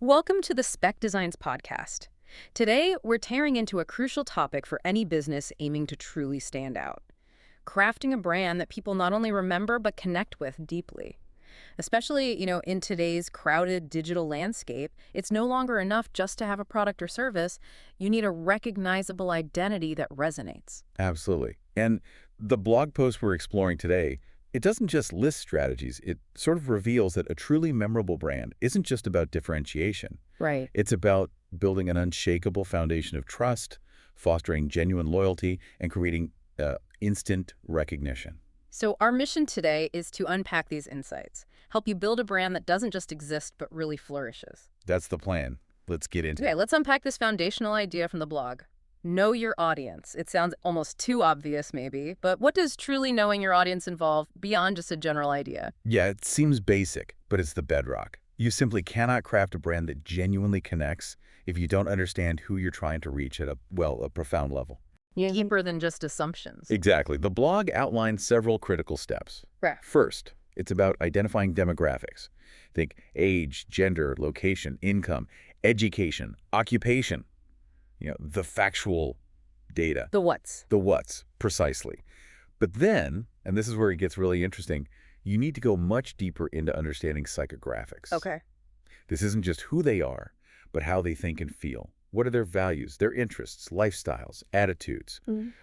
Welcome to the Speck Designs Podcast. Today, we're tearing into a crucial topic for any business aiming to truly stand out. Crafting a brand that people not only remember but connect with deeply. Especially, in today's crowded digital landscape, it's no longer enough just to have a product or service. You need a recognizable identity that resonates. Absolutely. And the blog post we're exploring today, it doesn't just list strategies. It sort of reveals that a truly memorable brand isn't just about differentiation. Right. It's about building an unshakable foundation of trust, fostering genuine loyalty, and creating instant recognition. So our mission today is to unpack these insights, help you build a brand that doesn't just exist but really flourishes. That's the plan. Let's get into Okay, it. let's unpack this foundational idea from the blog. Know your audience. It sounds almost too obvious, maybe, but what does truly knowing your audience involve beyond just a general idea? Yeah, it seems basic, but it's the bedrock. You simply cannot craft a brand that genuinely connects if you don't understand who you're trying to reach at a profound level. Deeper than just assumptions. Exactly. The blog outlines several critical steps. Right. First, it's about identifying demographics. Think age, gender, location, income, education, occupation. The factual data. The what's. The what's, precisely. But then, and this is where it gets really interesting, you need to go much deeper into understanding psychographics. Okay. This isn't just who they are, but how they think and feel. What are their values, their interests, lifestyles, attitudes?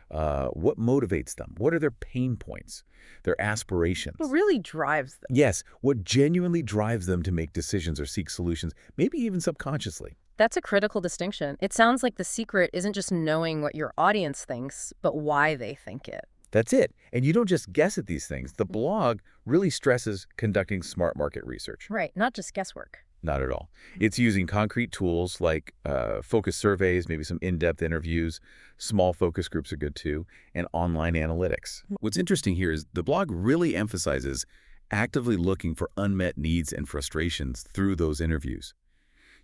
What motivates them? What are their pain points, their aspirations? What really drives them? Yes, what genuinely drives them to make decisions or seek solutions, maybe even subconsciously. That's a critical distinction. It sounds like the secret isn't just knowing what your audience thinks, but why they think it. That's it. And you don't just guess at these things. The blog really stresses conducting smart market research. Right, not just guesswork. Not at all. It's using concrete tools like focus surveys, maybe some in-depth interviews. Small focus groups are good too, and online analytics. What's interesting here is the blog really emphasizes actively looking for unmet needs and frustrations through those interviews.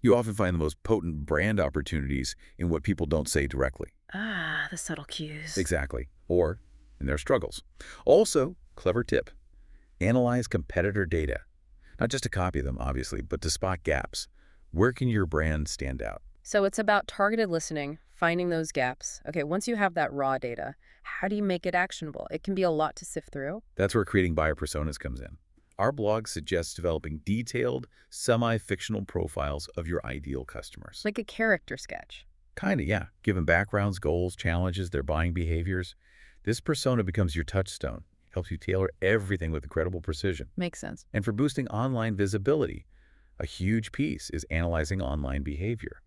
You often find the most potent brand opportunities in what people don't say directly. Ah, the subtle cues. Exactly. Or in their struggles. Also, clever tip, analyze competitor data. Not just to copy them, obviously, but to spot gaps. Where can your brand stand out? So it's about targeted listening, finding those gaps. Okay, once you have that raw data, how do you make it actionable? It can be a lot to sift through. That's where creating buyer personas comes in. Our blog suggests developing detailed, semi-fictional profiles of your ideal customers. Like a character sketch. Kinda, yeah. Given backgrounds, goals, challenges, their buying behaviors, this persona becomes your touchstone. Helps you tailor everything with incredible precision. Makes sense. And for boosting online visibility, a huge piece is analyzing online behavior.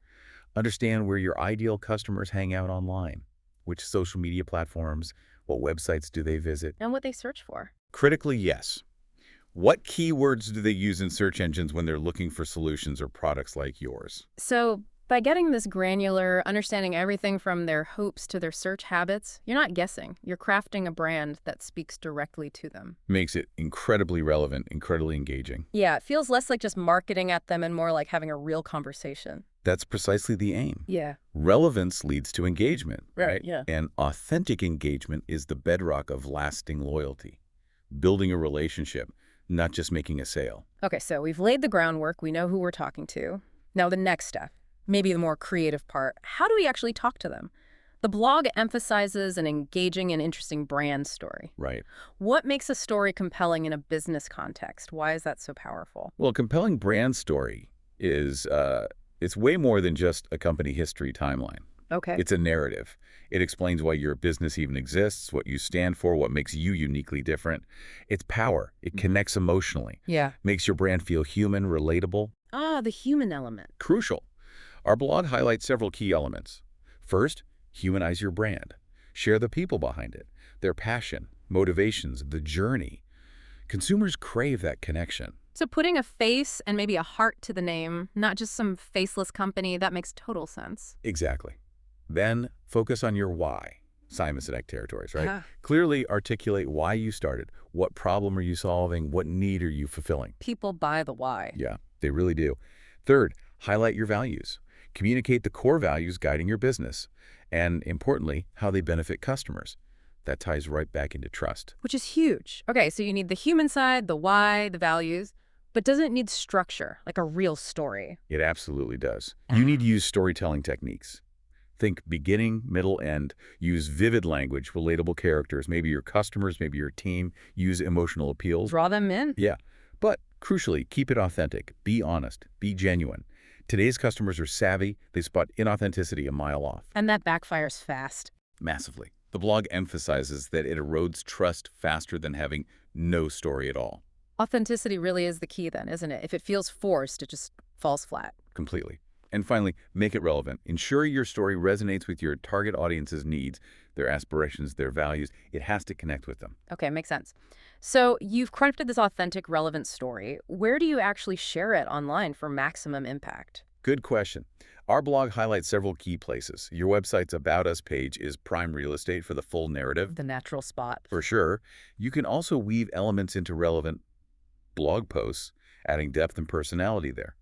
Understand where your ideal customers hang out online, which social media platforms, what websites do they visit. And what they search for. Critically, yes. What keywords do they use in search engines when they're looking for solutions or products like yours? So by getting this granular, understanding everything from their hopes to their search habits, you're not guessing. You're crafting a brand that speaks directly to them. Makes it incredibly relevant, incredibly engaging. Yeah, it feels less like just marketing at them and more like having a real conversation. That's precisely the aim. Yeah. Relevance leads to engagement, right? Yeah. And authentic engagement is the bedrock of lasting loyalty. Building a relationship, not just making a sale. Okay, so we've laid the groundwork. We know who we're talking to. Now the next step, maybe the more creative part, how do we actually talk to them? The blog emphasizes an engaging and interesting brand story. Right. What makes a story compelling in a business context? Why is that so powerful? Well, a compelling brand story is, it's way more than just a company history timeline. Okay. It's a narrative. It explains why your business even exists, what you stand for, what makes you uniquely different. It's power. It connects emotionally. Yeah. Makes your brand feel human, relatable. Ah, the human element. Crucial. Our blog highlights several key elements. First, humanize your brand. Share the people behind it, their passion, motivations, the journey. Consumers crave that connection. So putting a face and maybe a heart to the name, not just some faceless company, that makes total sense. Exactly. Then focus on your why. Simon Sinek territories, right? Yeah. Clearly articulate why you started. What problem are you solving? What need are you fulfilling? People buy the why. Yeah, they really do. Third, highlight your values. Communicate the core values guiding your business. And importantly, how they benefit customers. That ties right back into trust. Which is huge. Okay, so you need the human side, the why, the values. But doesn't it need structure, like a real story? It absolutely does. You need to use storytelling techniques. Think beginning, middle, end. Use vivid language, relatable characters, maybe your customers, maybe your team. Use emotional appeals. Draw them in? Yeah. But crucially, keep it authentic. Be honest. Be genuine. Today's customers are savvy. They spot inauthenticity a mile off. And that backfires fast. Massively. The blog emphasizes that it erodes trust faster than having no story at all. Authenticity really is the key then, isn't it? If it feels forced, it just falls flat. Completely. And finally, make it relevant. Ensure your story resonates with your target audience's needs, their aspirations, their values. It has to connect with them. Okay, makes sense. So you've crafted this authentic, relevant story. Where do you actually share it online for maximum impact? Good question. Our blog highlights several key places. Your website's About Us page is prime real estate for the full narrative. The natural spot. For sure. You can also weave elements into relevant blog posts, adding depth and personality there.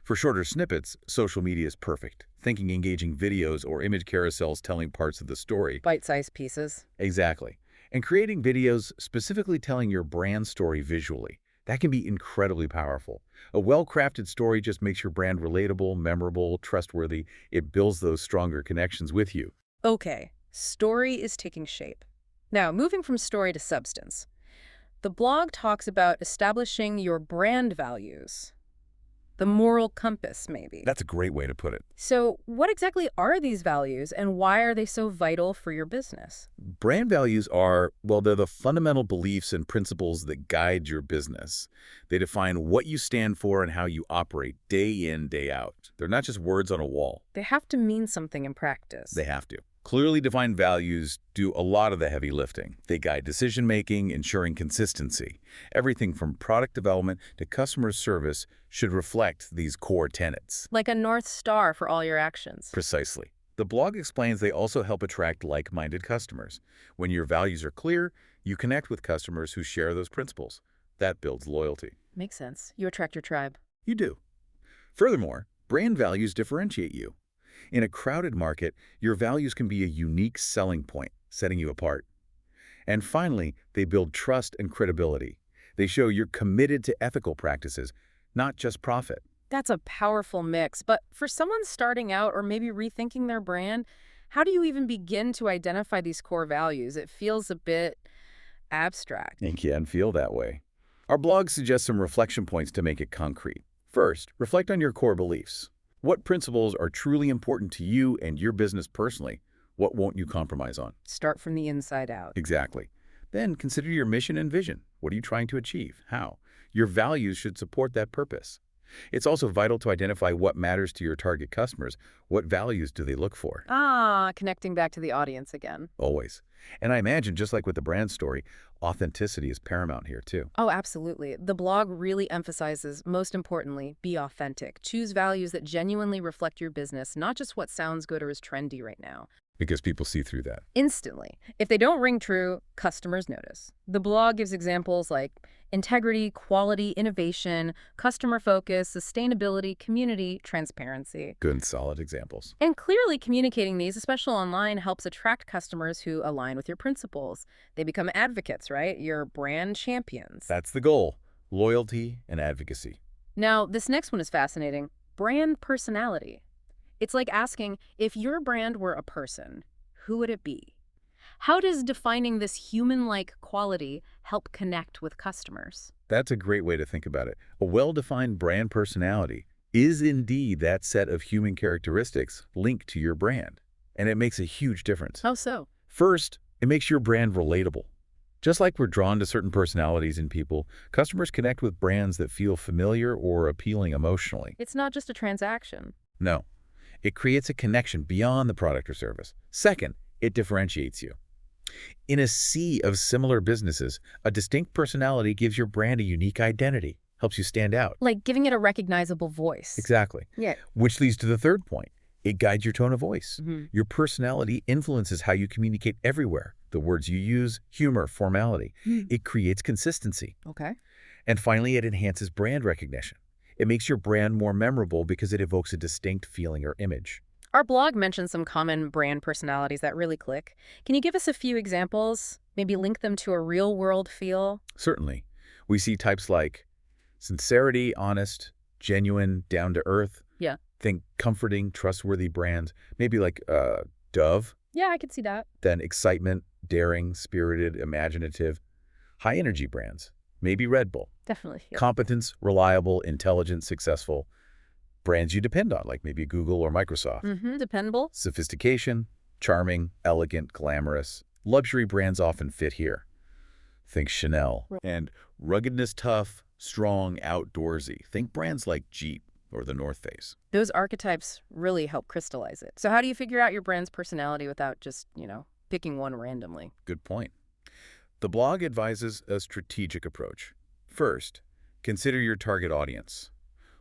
For shorter snippets, social media is perfect. Thinking engaging videos or image carousels telling parts of the story. Bite-sized pieces. Exactly. And creating videos specifically telling your brand story visually. That can be incredibly powerful. A well-crafted story just makes your brand relatable, memorable, trustworthy. It builds those stronger connections with you. Okay, story is taking shape. Now, moving from story to substance. The blog talks about establishing your brand values. The moral compass, maybe. That's a great way to put it. So what exactly are these values and why are they so vital for your business? Brand values are, well, they're the fundamental beliefs and principles that guide your business. They define what you stand for and how you operate day in, day out. They're not just words on a wall. They have to mean something in practice. They have to. Clearly defined values do a lot of the heavy lifting. They guide decision-making, ensuring consistency. Everything from product development to customer service should reflect these core tenets. Like a North Star for all your actions. Precisely. The blog explains they also help attract like-minded customers. When your values are clear, you connect with customers who share those principles. That builds loyalty. Makes sense. You attract your tribe. You do. Furthermore, brand values differentiate you. In a crowded market, your values can be a unique selling point, setting you apart. And finally, they build trust and credibility. They show you're committed to ethical practices, not just profit. That's a powerful mix. But for someone starting out or maybe rethinking their brand, how do you even begin to identify these core values? It feels a bit abstract. It can feel that way. Our blog suggests some reflection points to make it concrete. First, reflect on your core beliefs. What principles are truly important to you and your business personally? What won't you compromise on? Start from the inside out. Exactly. Then consider your mission and vision. What are you trying to achieve? How? Your values should support that purpose. It's also vital to identify what matters to your target customers. What values do they look for? Connecting back to the audience again. Always. And I imagine, just like with the brand story, authenticity is paramount here too. Oh, absolutely. The blog really emphasizes, most importantly, be authentic. Choose values that genuinely reflect your business, not just what sounds good or is trendy right now. Because people see through that. Instantly. If they don't ring true, customers notice. The blog gives examples like integrity, quality, innovation, customer focus, sustainability, community, transparency. Good and solid examples. And clearly communicating these, especially online, helps attract customers who align with your principles. They become advocates, right? Your brand champions. That's the goal. Loyalty and advocacy. Now, this next one is fascinating. Brand personality. It's like asking, if your brand were a person, who would it be? How does defining this human-like quality help connect with customers? That's a great way to think about it. A well-defined brand personality is indeed that set of human characteristics linked to your brand. And it makes a huge difference. How so? First, it makes your brand relatable. Just like we're drawn to certain personalities in people, customers connect with brands that feel familiar or appealing emotionally. It's not just a transaction. No. It creates a connection beyond the product or service. Second, it differentiates you. In a sea of similar businesses, a distinct personality gives your brand a unique identity, helps you stand out. Like giving it a recognizable voice. Exactly. Yeah. Which leads to the third point. It guides your tone of voice. Mm-hmm. Your personality influences how you communicate everywhere. The words you use, humor, formality. It creates consistency. Okay. And finally, it enhances brand recognition. It makes your brand more memorable because it evokes a distinct feeling or image. Our blog mentions some common brand personalities that really click. Can you give us a few examples? Maybe link them to a real-world feel? Certainly. We see types like Sincerity, honest, genuine, down-to-earth. Yeah. Think comforting, trustworthy brands. Maybe like Dove. Yeah, I could see that. Then excitement, daring, spirited, imaginative. High-energy brands. Maybe Red Bull. Definitely. Yeah. Competence, reliable, intelligent, successful. Brands you depend on, like maybe Google or Microsoft. Dependable. Sophistication, charming, elegant, glamorous. Luxury brands often fit here. Think Chanel. Right. And ruggedness, tough, strong, outdoorsy. Think brands like Jeep or the North Face. Those archetypes really help crystallize it. So how do you figure out your brand's personality without just, picking one randomly? Good point. The blog advises a strategic approach. First, consider your target audience.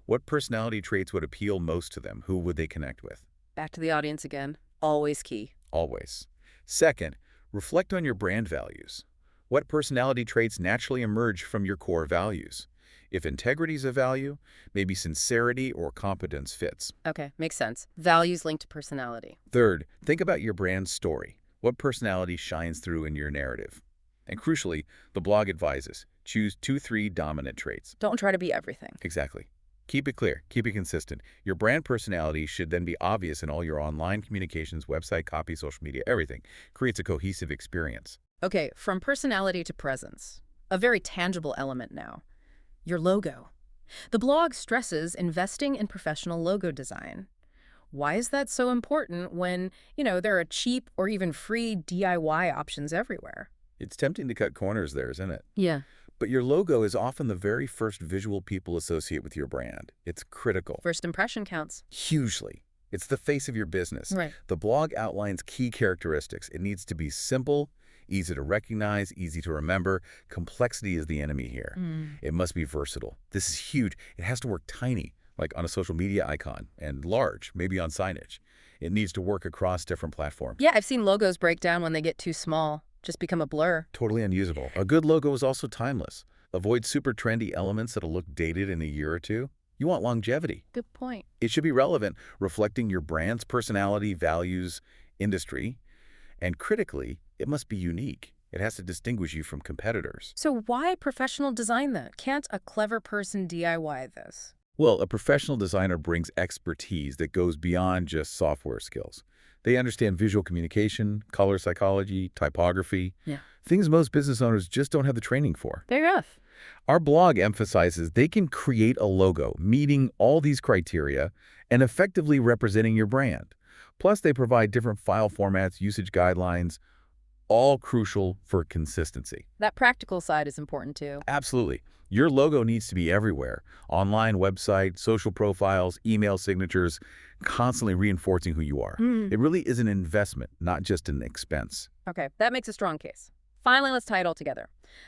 What personality traits would appeal most to them? Who would they connect with? Back to the audience again. Always key. Always. Second, reflect on your brand values. What personality traits naturally emerge from your core values? If integrity is a value, maybe sincerity or competence fits. Okay, makes sense. Values linked to personality. Third, think about your brand's story. What personality shines through in your narrative? And crucially, the blog advises, choose 2-3 dominant traits. Don't try to be everything. Exactly. Keep it clear. Keep it consistent. Your brand personality should then be obvious in all your online communications, website, copy, social media, everything. Creates a cohesive experience. Okay, from personality to presence. A very tangible element now. Your logo. The blog stresses investing in professional logo design. Why is that so important when, there are cheap or even free DIY options everywhere? It's tempting to cut corners there, isn't it? Yeah. But your logo is often the very first visual people associate with your brand. It's critical. First impression counts. Hugely. It's the face of your business. Right. The blog outlines key characteristics. It needs to be simple, easy to recognize, easy to remember. Complexity is the enemy here. It must be versatile. This is huge. It has to work tiny, like on a social media icon, and large, maybe on signage. It needs to work across different platforms. Yeah, I've seen logos break down when they get too small. Just become a blur. Totally unusable. A good logo is also timeless. Avoid super trendy elements that'll look dated in a year or two. You want longevity. Good point. It should be relevant, reflecting your brand's personality, values, industry, and critically, it must be unique. It has to distinguish you from competitors. So why professional design then? Can't a clever person DIY this? Well, a professional designer brings expertise that goes beyond just software skills. They understand visual communication, color psychology, typography, things most business owners just don't have the training for. Fair enough. Our blog emphasizes they can create a logo meeting all these criteria and effectively representing your brand. Plus, they provide different file formats, usage guidelines, all crucial for consistency. That practical side is important too. Absolutely. Your logo needs to be everywhere. Online, website, social profiles, email signatures, constantly reinforcing who you are. It really is an investment, not just an expense. Okay, that makes a strong case. Finally, let's tie it all together.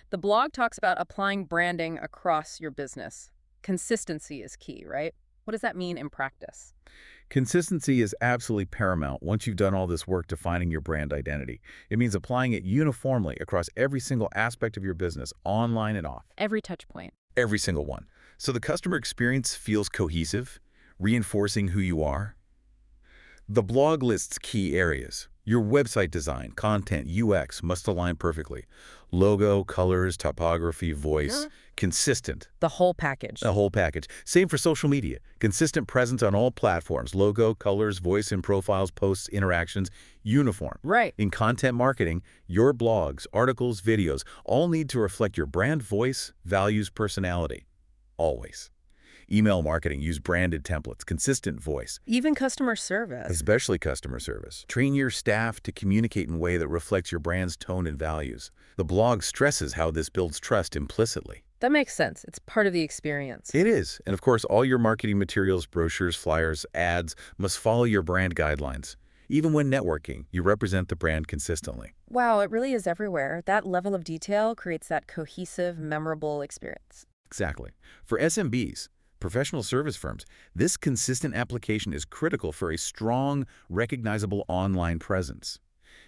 The blog talks about applying branding across your business. Consistency is key, right? What does that mean in practice? Consistency is absolutely paramount once you've done all this work defining your brand identity. It means applying it uniformly across every single aspect of your business, online and off. Every touch point. Every single one. So the customer experience feels cohesive, reinforcing who you are. The blog lists key areas. Your website design, content, UX must align perfectly. Logo, colors, typography, voice, consistent. The whole package. The whole package. Same for social media. Consistent presence on all platforms. Logo, colors, voice and profiles, posts, interactions, uniform. Right. In content marketing, your blogs, articles, videos all need to reflect your brand voice, values, personality. Always. Email marketing, use branded templates, consistent voice. Even customer service. Especially customer service. Train your staff to communicate in a way that reflects your brand's tone and values. The blog stresses how this builds trust implicitly. That makes sense. It's part of the experience. It is. And of course, all your marketing materials, brochures, flyers, ads must follow your brand guidelines. Even when networking, you represent the brand consistently. Wow, it really is everywhere. That level of detail creates that cohesive, memorable experience. Exactly. For SMBs, professional service firms, this consistent application is critical for a strong, recognizable online presence.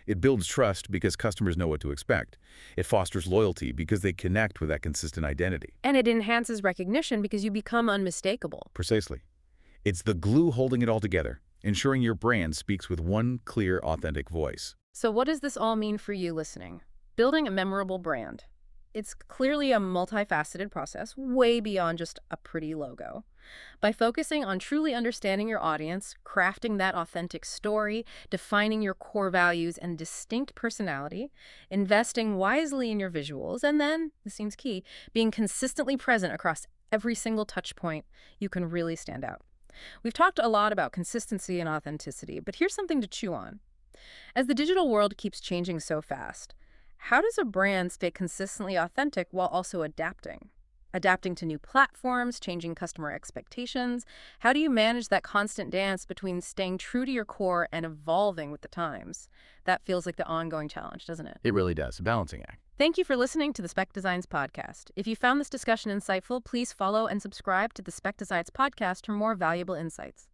It builds trust because customers know what to expect. It fosters loyalty because they connect with that consistent identity. And it enhances recognition because you become unmistakable. Precisely. It's the glue holding it all together, ensuring your brand speaks with one clear, authentic voice. So what does this all mean for you listening? Building a memorable brand. It's clearly a multifaceted process, way beyond just a pretty logo. By focusing on truly understanding your audience, crafting that authentic story, defining your core values and distinct personality, investing wisely in your visuals, and then, this seems key, being consistently present across every single touch point, you can really stand out. We've talked a lot about consistency and authenticity, but here's something to chew on. As the digital world keeps changing so fast, how does a brand stay consistently authentic while also adapting? Adapting to new platforms, changing customer expectations? How do you manage that constant dance between staying true to your core and evolving with the times? That feels like the ongoing challenge, doesn't it? It really does. A balancing act. Thank you for listening to the Speck Designs Podcast. If you found this discussion insightful, please follow and subscribe to the Speck Designs Podcast for more valuable insights.